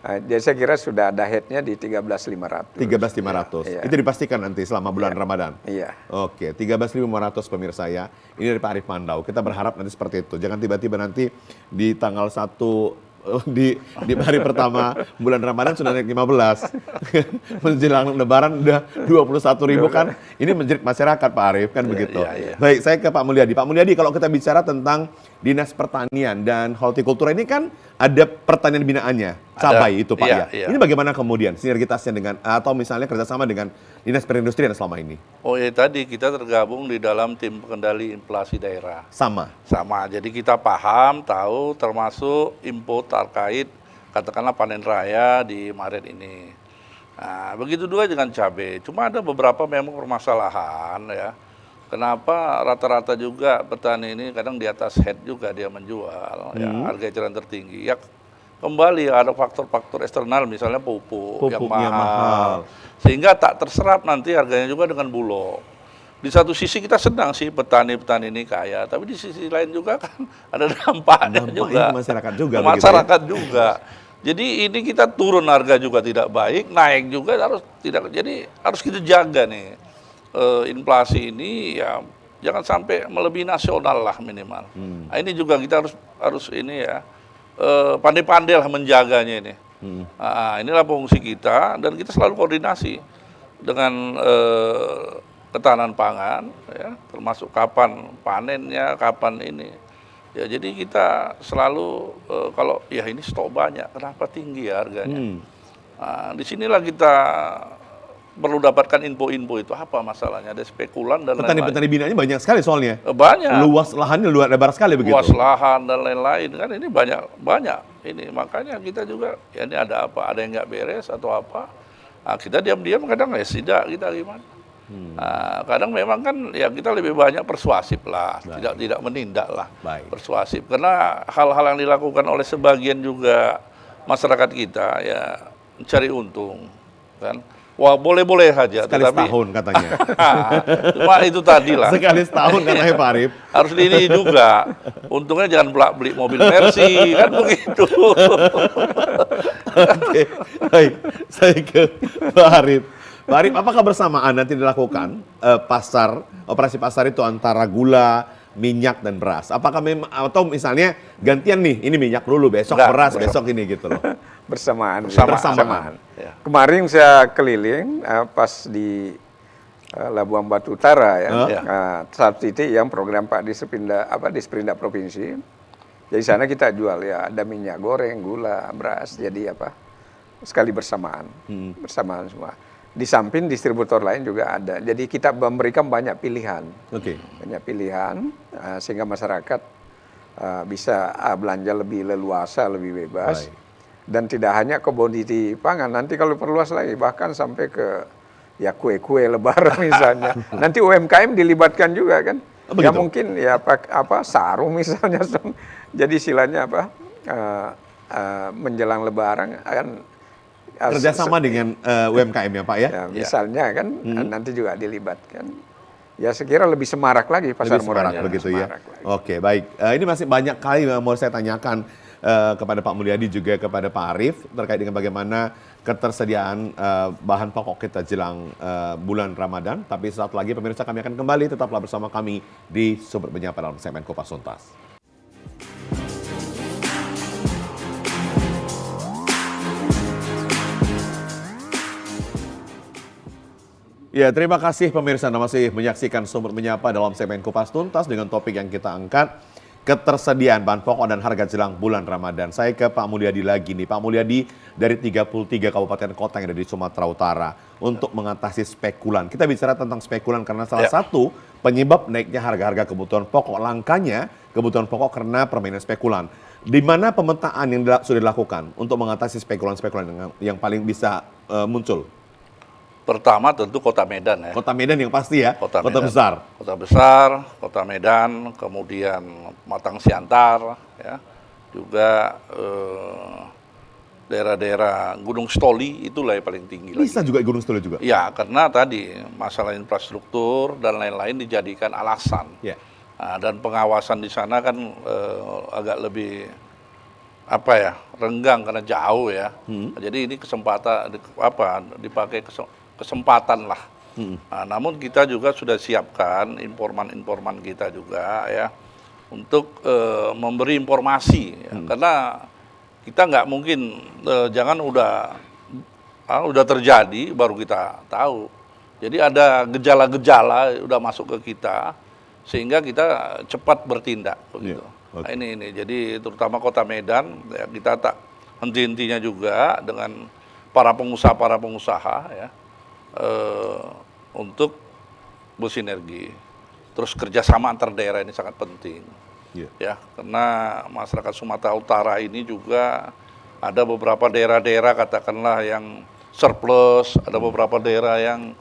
Jadi saya kira sudah ada headnya di 13.500. 13.500. Itu dipastikan nanti selama bulan Ramadan. Oke, 13.500 pemirsa ya. Ini dari Pak Arief Mandau. Kita berharap nanti seperti itu. Jangan tiba-tiba nanti di tanggal 1 di hari pertama bulan Ramadan sudah naik 15. Menjelang Lebaran udah 21.000 kan. Ini menjerit masyarakat Pak Arief kan begitu. Baik, saya ke Pak Mulyadi. Pak Mulyadi, kalau kita bicara tentang Dinas Pertanian dan Hortikultura ini kan ada pertanian binaannya, cabai itu Pak ya. Ini bagaimana kemudian sinergitasnya dengan atau misalnya kerjasama dengan Dinas Perindustrian selama ini? Oh ya tadi kita tergabung di dalam tim pengendali inflasi daerah. Sama. Jadi kita paham, tahu termasuk info terkait katakanlah panen raya di Maret ini. Nah, begitu juga dengan cabai. Cuma ada beberapa memang permasalahan ya. Kenapa rata-rata juga petani ini kadang di atas head juga dia menjual, ya harga eceran tertinggi. Ya kembali ada faktor-faktor eksternal misalnya pupuk yang mahal. Sehingga tak terserap nanti harganya juga dengan Bulog. di satu sisi kita senang sih petani-petani ini kaya, tapi di sisi lain juga kan ada dampaknya juga. Ke masyarakat juga. Ke masyarakat juga. Jadi ini kita turun harga juga tidak baik, naik juga harus tidak. Jadi harus kita jaga nih inflasi ini ya jangan sampai melebihi nasional lah minimal. Nah, ini juga kita harus ini ya pandai-pandai lah menjaganya ini. Nah, inilah fungsi kita dan kita selalu koordinasi dengan ketahanan pangan, ya, termasuk kapan panennya, kapan ini. Ya, jadi kita selalu kalau ya ini stok banyak, kenapa tinggi ya harganya? Nah, disinilah kita perlu dapatkan info-info itu apa masalahnya, ada spekulan dan lain-lain. Petani-petani binanya banyak sekali soalnya. Banyak. Luas lahannya luar lebar sekali begitu. Luas lahan dan lain-lain kan ini banyak ini makanya kita juga ya ini ada apa, ada yang nggak beres atau apa? Nah, kita diam-diam kadang ya tidak kita gimana? Nah, kadang memang kan ya kita lebih banyak persuasif lah, tidak menindak lah, persuasif. Karena hal-hal yang dilakukan oleh sebagian juga masyarakat kita ya mencari untung, kan? Wah boleh-boleh saja. Sekali setahun katanya. Cuma itu tadi lah. Sekali setahun katanya Pak Arief. Harus ini juga. Untungnya jangan beli mobil Mercy, kan begitu. Oke, baik. Saya ke Pak Arief. Pak Arief, apakah bersamaan nanti dilakukan operasi pasar itu antara gula, minyak dan beras? Apakah memang atau misalnya gantian nih, ini minyak dulu, besok beras, besok ini gitu loh. Bersamaan. Ya. Kemarin saya keliling pas di Labuan Batu Utara ya. Saat itu yang program Pak Disperindak Provinsi. Jadi sana kita jual ya ada minyak goreng, gula, beras. Jadi sekali bersamaan. Bersamaan semua. Di samping distributor lain juga ada. Jadi kita memberikan banyak pilihan. Banyak pilihan sehingga masyarakat bisa belanja lebih leluasa, lebih bebas. Dan tidak hanya komoditi pangan, nanti kalau perluas lagi bahkan sampai ke ya kue-kue lebaran misalnya. Nanti UMKM dilibatkan juga kan. Ya mungkin ya sarung misalnya. Jadi istilahnya menjelang lebaran kan kerjasama dengan UMKM ya Pak ya? Ya misalnya kan nanti juga dilibatkan. Ya sekira lebih semarak lagi pasar murah begitu ya. Oke, baik. Ini masih banyak kali yang mau saya tanyakan kepada Pak Mulyadi juga kepada Pak Arief terkait dengan bagaimana ketersediaan bahan pokok kita jelang bulan Ramadan. Tapi saat lagi pemirsa kami akan kembali, tetaplah bersama kami di Sumber Menyapa dalam segmen Kupas Tuntas. Ya, terima kasih pemirsa Anda masih menyaksikan Sumber Menyapa dalam segmen Kupas Tuntas dengan topik yang kita angkat, ketersediaan bahan pokok dan harga jelang bulan Ramadan. Saya ke Pak Mulyadi lagi nih. Pak Mulyadi dari 33 kabupaten kota yang ada di Sumatera Utara untuk mengatasi spekulan. Kita bicara tentang spekulan karena salah satu penyebab naiknya harga-harga kebutuhan pokok, langkanya kebutuhan pokok karena permainan spekulan. Di mana pemetaan yang sudah dilakukan untuk mengatasi spekulan-spekulan yang paling bisa muncul? Pertama tentu Kota Medan ya. Kota Medan yang pasti ya, kota besar. Kota besar, Kota Medan, kemudian Matang Siantar, ya, juga daerah-daerah Gunung Stoli itulah yang paling tinggi. Bisa juga Gunung Stoli juga? Ya, karena tadi masalah infrastruktur dan lain-lain dijadikan alasan. Ya. Nah, dan pengawasan di sana kan agak lebih renggang karena jauh ya. Jadi ini kesempatan dipakai kesempatan lah. Nah, namun kita juga sudah siapkan informan kita juga ya untuk memberi informasi ya. Karena kita nggak mungkin jangan udah terjadi baru kita tahu. Jadi ada gejala-gejala udah masuk ke kita sehingga kita cepat bertindak begitu. Nah, ini jadi terutama Kota Medan ya, kita tak henti-hentinya juga dengan para pengusaha ya untuk bersinergi. Terus kerjasama antar daerah ini sangat penting. Ya, karena masyarakat Sumatera Utara ini juga ada beberapa daerah-daerah katakanlah yang surplus, ada beberapa daerah yang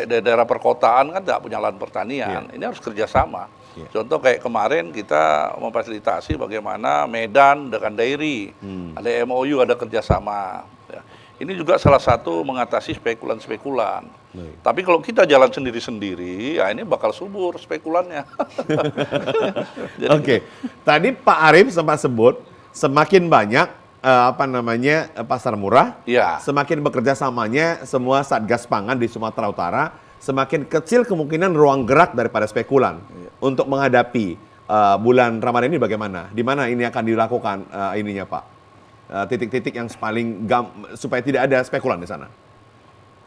daerah perkotaan kan tidak punya lahan pertanian. Ini harus kerjasama. Contoh kayak kemarin kita memfasilitasi bagaimana Medan dengan dairy, ada MOU, ada kerjasama. Ya. ini juga salah satu mengatasi spekulan-spekulan. Baik. Tapi kalau kita jalan sendiri-sendiri, ya ini bakal subur spekulannya. Jadi Oke, tadi Pak Arief sempat sebut semakin banyak pasar murah, ya, semakin bekerja samanya semua satgas pangan di Sumatera Utara, semakin kecil kemungkinan ruang gerak daripada spekulan untuk menghadapi bulan Ramadan ini bagaimana? Di mana ini akan dilakukan ininya Pak? Titik-titik yang paling supaya tidak ada spekulan di sana.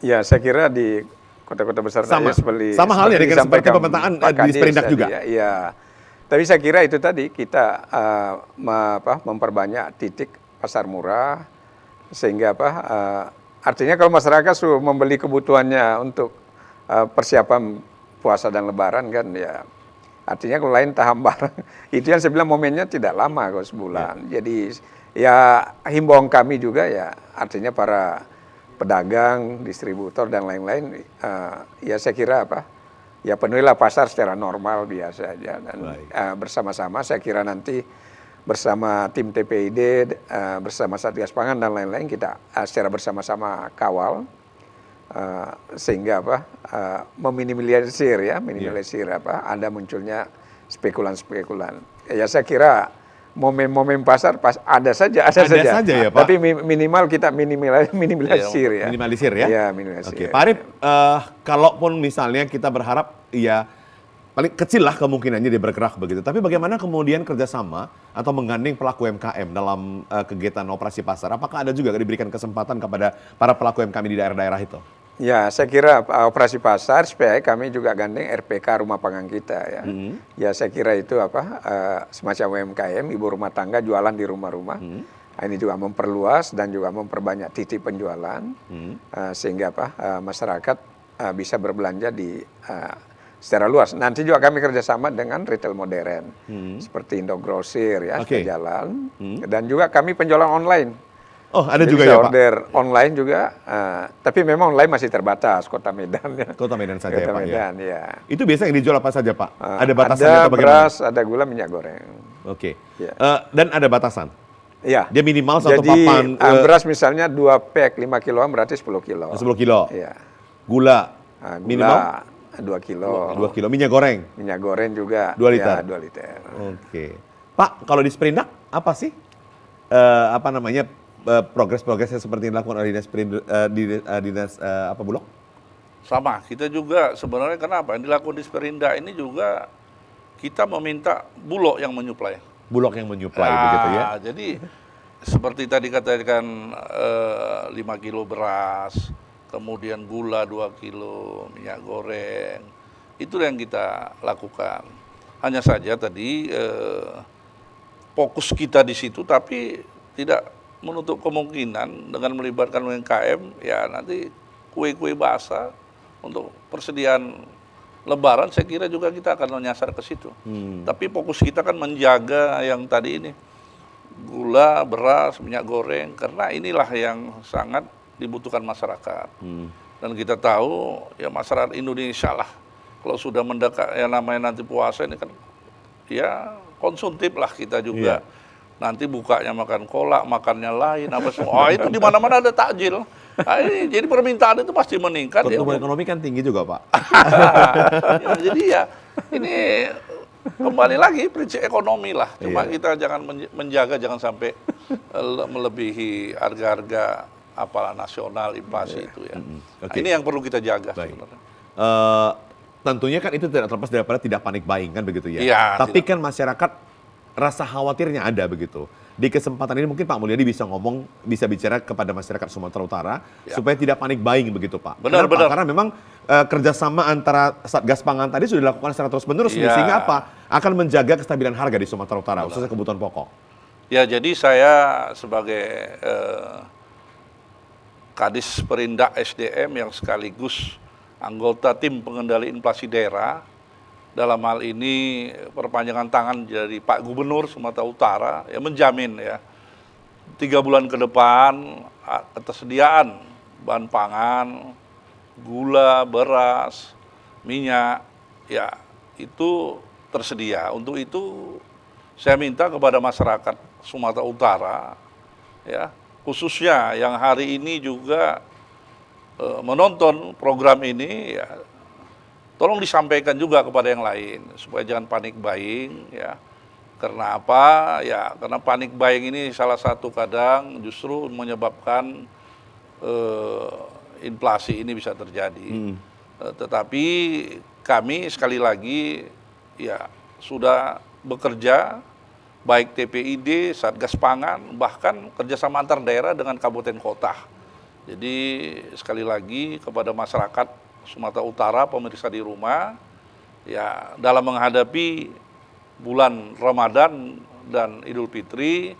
Ya, saya kira di kota-kota besar sama halnya dengan seperti pemetaan di Sperindak juga. Iya. Tapi saya kira itu tadi kita memperbanyak titik pasar murah sehingga artinya kalau masyarakat sudah membeli kebutuhannya untuk persiapan puasa dan lebaran kan ya artinya kalau lain tahap barang itu yang saya bilang momennya tidak lama kalau sebulan. Jadi ya himbauan kami juga ya artinya para pedagang, distributor dan lain-lain ya saya kira ya penuhilah pasar secara normal biasa aja dan bersama-sama saya kira nanti bersama tim TPID bersama Satgas Pangan dan lain-lain kita secara bersama-sama kawal sehingga meminimalisir ada munculnya spekulan-spekulan. Ya saya kira momen-momen pasar ada saja ya, Pak. Tapi minimal kita minimalisir ya. Minimalisir ya. Ya, minimalisir. Oke, Pak Arief, kalaupun misalnya kita berharap ya paling kecil lah kemungkinannya dia bergerak begitu. Tapi bagaimana kemudian kerjasama atau menggandeng pelaku UMKM dalam kegiatan operasi pasar? Apakah ada juga diberikan kesempatan kepada para pelaku UMKM di daerah-daerah itu? Ya, saya kira operasi pasar supaya kami juga gandeng RPK rumah pangan kita ya. Ya saya kira itu semacam UMKM, ibu rumah tangga jualan di rumah-rumah. Ini juga memperluas dan juga memperbanyak titik penjualan sehingga masyarakat bisa berbelanja secara luas. Nanti juga kami kerjasama dengan retail modern seperti Indogrosir ya, jalan dan juga kami penjualan online. Oh, ada jadi juga bisa ya Pak? Order online juga, tapi memang online masih terbatas, Kota Medan ya. Kota Medan saja Kota ya Pak Medan, ya? ya. Itu biasa yang dijual apa saja Pak? Ada batasannya ada atau bagaimana? Beras, ada gula, minyak goreng. Oke, Ya. Dan ada batasan? Iya. Dia minimal satu Jadi, papan? beras misalnya 2 pack 5 kiloan berarti 10 kilo. 10 kilo? Iya. Gula? Gula Minimal? 2 kilo. 2 kilo. Minyak goreng? Minyak goreng juga 2 liter? Ya, 2 liter. Oke. Pak, kalau di Sperindak apa sih? Progres-progresnya seperti yang dilakukan oleh dinas Bulog? sama, kita juga sebenarnya kenapa yang dilakukan di Sperindak ini juga kita meminta Bulog yang menyuplai. Bulog yang menyuplai begitu ya? Jadi seperti tadi katakan 5 kilo beras, kemudian gula 2 kilo, minyak goreng, itu yang kita lakukan. Hanya saja tadi fokus kita di situ, tapi tidak menutup kemungkinan dengan melibatkan UMKM, ya nanti kue-kue basah untuk persediaan Lebaran, saya kira juga kita akan menyasar ke situ. Tapi fokus kita kan menjaga yang tadi ini, gula, beras, minyak goreng, karena inilah yang sangat dibutuhkan masyarakat. Dan kita tahu ya masyarakat Indonesia lah, kalau sudah mendekat yang namanya nanti puasa ini kan, ya konsumtif lah kita juga. Iya. Nanti bukanya makan kolak, makannya lain, apa semua. Itu di mana-mana ada takjil. Ini, jadi permintaan itu pasti meningkat. Pertumbuhan ekonomi kan tinggi juga Pak. Ya, jadi ya ini kembali lagi prinsip ekonomi lah. Cuma kita jangan menjaga jangan sampai melebihi harga-harga apalah nasional inflasi itu ya. Nah, ini yang perlu kita jaga sebenarnya. Tentunya kan itu tidak terlepas daripada tidak panik buying kan begitu ya. Ya Tapi kan masyarakat rasa khawatirnya ada begitu. Di kesempatan ini mungkin Pak Mulyadi bisa bicara kepada masyarakat Sumatera Utara supaya tidak panik buying begitu Pak. Benar. Karena memang kerjasama antara Satgas Pangan tadi sudah dilakukan secara terus-menerus sehingga apa? Akan menjaga kestabilan harga di Sumatera Utara khususnya kebutuhan pokok. Ya, jadi saya sebagai Kadis Perindak SDM yang sekaligus anggota tim pengendali inflasi daerah, dalam hal ini perpanjangan tangan dari Pak Gubernur Sumatera Utara ya menjamin ya 3 bulan ke depan ketersediaan bahan pangan, gula, beras, minyak ya itu tersedia. Untuk itu saya minta kepada masyarakat Sumatera Utara ya khususnya yang hari ini juga menonton program ini, ya tolong disampaikan juga kepada yang lain supaya jangan panik buying, ya. Karena apa? Ya karena panik buying ini salah satu kadang justru menyebabkan inflasi ini bisa terjadi. Tetapi kami sekali lagi ya sudah bekerja baik TPID, Satgas Pangan, bahkan kerjasama antar daerah dengan kabupaten kota. Jadi sekali lagi kepada masyarakat Sumatera Utara, pemirsa di rumah, ya dalam menghadapi bulan Ramadan dan Idul Fitri,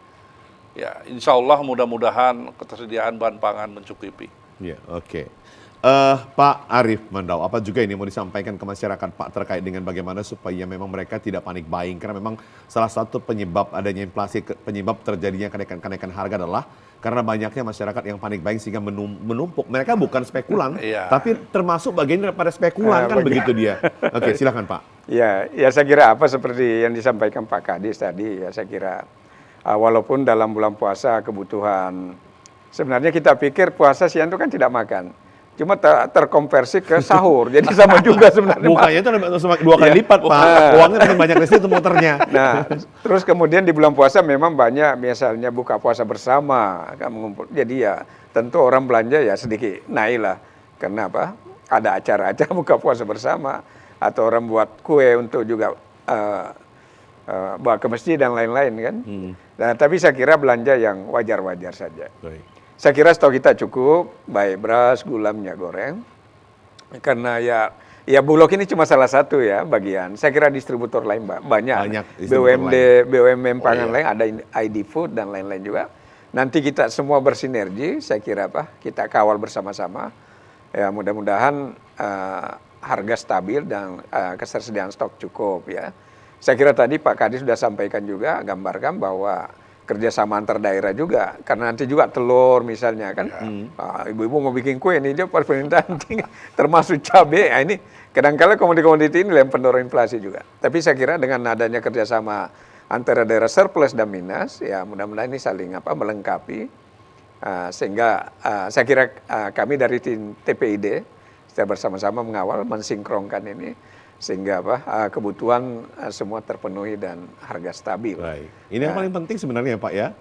ya insya Allah mudah-mudahan ketersediaan bahan pangan mencukupi. Ya, oke. Pak Arief Mandau, apa juga ini mau disampaikan ke masyarakat Pak terkait dengan bagaimana supaya memang mereka tidak panik buying, karena memang salah satu penyebab adanya inflasi, penyebab terjadinya kenaikan harga adalah karena banyaknya masyarakat yang panik buying sehingga menumpuk. Mereka bukan spekulan, tapi termasuk bagian daripada spekulan kan begitu dia. Oke, silakan Pak. Ya saya kira apa seperti yang disampaikan Pak Kadis tadi, ya saya kira walaupun dalam bulan puasa kebutuhan, sebenarnya kita pikir puasa siang itu kan tidak makan. Cuma terkonversi ke sahur, jadi sama juga sebenarnya. Bukanya itu 2 kali lipat Pak, uangnya makin banyak di situ muternya. Nah, terus kemudian di bulan puasa memang banyak misalnya buka puasa bersama, kan mengumpul. Jadi ya tentu orang belanja ya sedikit naik lah. Karena apa? Ada acara-acara buka puasa bersama, atau orang buat kue untuk juga bawa ke masjid dan lain-lain kan. Nah, tapi saya kira belanja yang wajar-wajar saja. Baik. Saya kira stok kita cukup, baik beras, gula, minyak goreng. Karena ya Bulog ini cuma salah satu ya bagian. Saya kira distributor lain banyak BUMN pangan lain, ada ID Food dan lain-lain juga. Nanti kita semua bersinergi, saya kira kita kawal bersama-sama. Ya mudah-mudahan harga stabil dan ketersediaan stok cukup ya. Saya kira tadi Pak Kadis sudah sampaikan juga, gambarkan bahwa kerjasama antar daerah juga, karena nanti juga telur misalnya kan, ibu-ibu mau bikin kue ini dia permintaan tinggi, termasuk cabai. Nah, ini kadang-kala komoditi ini yang pendorong inflasi juga. Tapi saya kira dengan adanya kerjasama antara daerah surplus dan minus, ya mudah-mudahan ini saling melengkapi, sehingga saya kira kami dari tim TPID kita bersama-sama mengawal, mensinkronkan ini, sehingga kebutuhan semua terpenuhi dan harga stabil. Baik. Ini yang paling penting sebenarnya Pak ya,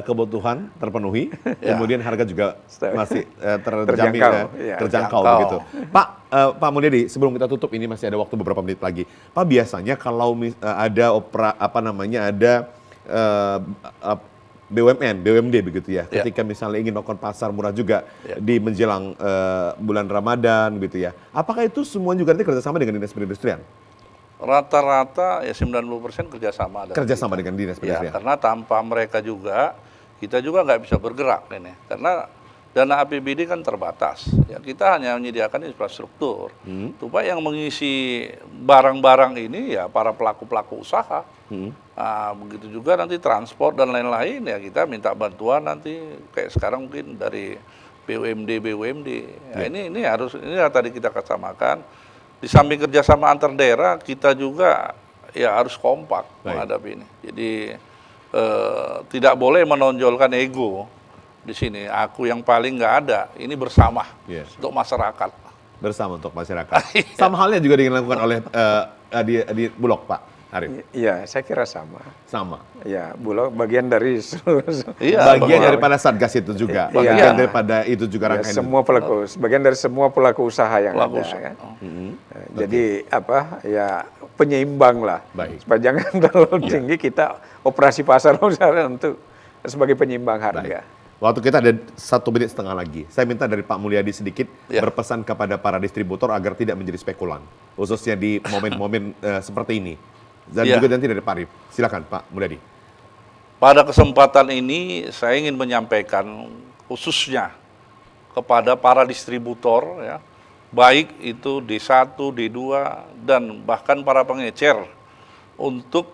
kebutuhan terpenuhi, kemudian harga juga masih terjangkau begitu. Pak Mulyadi, sebelum kita tutup ini masih ada waktu beberapa menit lagi. Pak, biasanya kalau ada BUMN, BUMD begitu ya, ketika misalnya ingin melakukan pasar murah juga di menjelang bulan Ramadan gitu ya, apakah itu semua juga nanti kerjasama dengan Dinas Perindustrian? Rata-rata ya 90% kerjasama. Kerjasama dengan Dinas Perindustrian? Ya, karena tanpa mereka juga, kita juga nggak bisa bergerak ini. Karena dana APBD kan terbatas. Ya, kita hanya menyediakan infrastruktur. Supaya yang mengisi barang-barang ini ya para pelaku-pelaku usaha. Nah, begitu juga nanti transport dan lain-lain ya kita minta bantuan nanti kayak sekarang mungkin dari BUMD. Ya, ini tadi kita kerjasamakan. Di samping kerjasama antar daerah kita juga ya harus kompak menghadapi ini. Jadi tidak boleh menonjolkan ego di sini. Aku yang paling nggak ada. Ini bersama untuk masyarakat. Bersama untuk masyarakat. Sama halnya juga dilakukan oleh di Bulog Pak Arief. Iya, saya kira sama. Sama. Ya, Bulog bagian dari bagian daripada Satgas itu juga. Bagian daripada itu juga rangkaian. Semua pelaku, bagian dari semua pelaku usaha yang ada. Kan? Jadi ya penyeimbang lah. Baik. Supaya jangan terlalu tinggi kita operasi pasar untuk sebagai penyeimbang harga. Waktu kita ada 1,5 menit lagi. Saya minta dari Pak Mulyadi sedikit berpesan kepada para distributor agar tidak menjadi spekulan, khususnya di momen-momen seperti ini. Dan juga nanti dari Pak Arief. Silakan Pak Mulyadi. Pada kesempatan ini saya ingin menyampaikan khususnya kepada para distributor ya, baik itu D1, D2 dan bahkan para pengecer untuk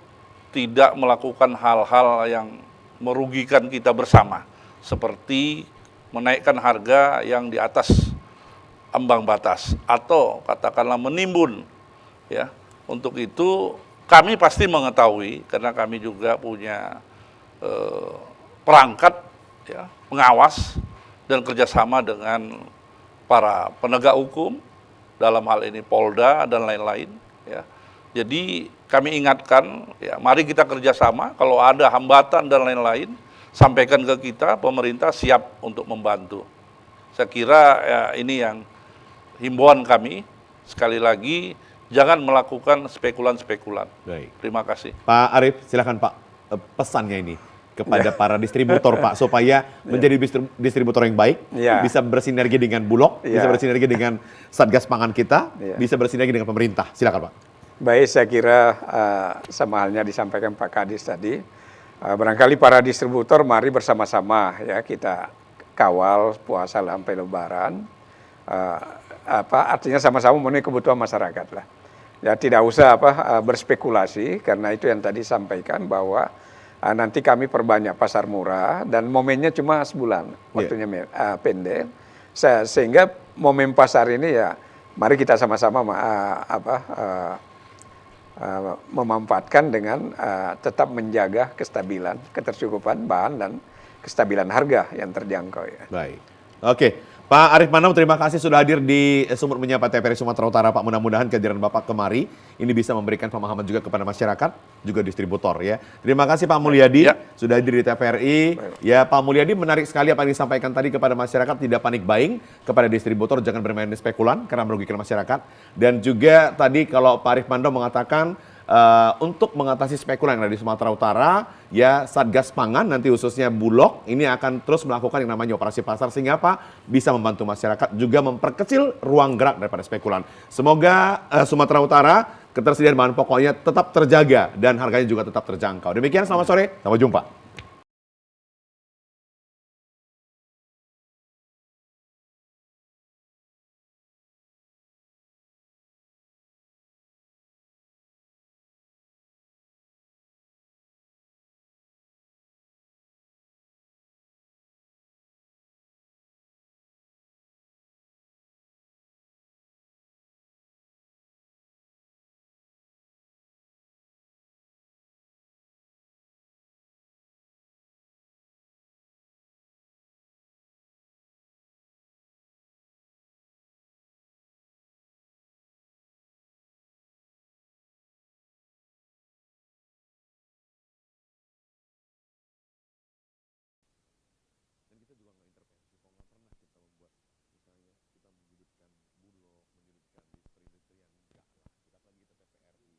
tidak melakukan hal-hal yang merugikan kita bersama, seperti menaikkan harga yang di atas ambang batas atau katakanlah menimbun ya. Untuk itu kami pasti mengetahui karena kami juga punya perangkat ya, pengawas dan kerjasama dengan para penegak hukum, dalam hal ini Polda dan lain-lain. Ya. Jadi kami ingatkan, ya, mari kita kerjasama, kalau ada hambatan dan lain-lain, sampaikan ke kita, pemerintah siap untuk membantu. Saya kira ya, ini yang himbauan kami, sekali lagi, jangan melakukan spekulan-spekulan. Baik. Terima kasih. Pak Arief, silakan Pak, pesannya ini kepada para distributor Pak, supaya menjadi distributor yang baik, bisa bersinergi dengan Bulog, bisa bersinergi dengan Satgas Pangan kita, bisa bersinergi dengan pemerintah. Silakan Pak. Baik, saya kira sama halnya disampaikan Pak Kadis tadi, barangkali para distributor mari bersama-sama ya kita kawal puasa sampai Lebaran, artinya sama-sama memenuhi kebutuhan masyarakat lah. Ya tidak usah berspekulasi, karena itu yang tadi sampaikan bahwa nanti kami perbanyak pasar murah dan momennya cuma sebulan, waktunya pendek, sehingga momen pasar ini ya mari kita sama-sama memanfaatkan dengan tetap menjaga kestabilan, ketercukupan bahan dan kestabilan harga yang terjangkau ya. Baik, oke. Pak Arief Mandam, terima kasih sudah hadir di Sumut Menyapa TVRI Sumatera Utara, Pak. Mudah-mudahan kehadiran Bapak kemari ini bisa memberikan pemahaman juga kepada masyarakat, juga distributor ya. Terima kasih Pak Mulyadi sudah hadir di TVRI. Ya, Pak Mulyadi, menarik sekali apa yang disampaikan tadi kepada masyarakat, tidak panik buying, kepada distributor jangan bermain spekulan karena merugikan masyarakat. Dan juga tadi kalau Pak Arief Mandam mengatakan untuk mengatasi spekulan yang ada di Sumatera Utara, ya Satgas Pangan nanti khususnya Bulog ini akan terus melakukan yang namanya operasi pasar, sehingga apa? Bisa membantu masyarakat juga memperkecil ruang gerak daripada spekulan. Semoga Sumatera Utara ketersediaan bahan pokoknya tetap terjaga dan harganya juga tetap terjangkau. Demikian, selamat sore, sampai jumpa.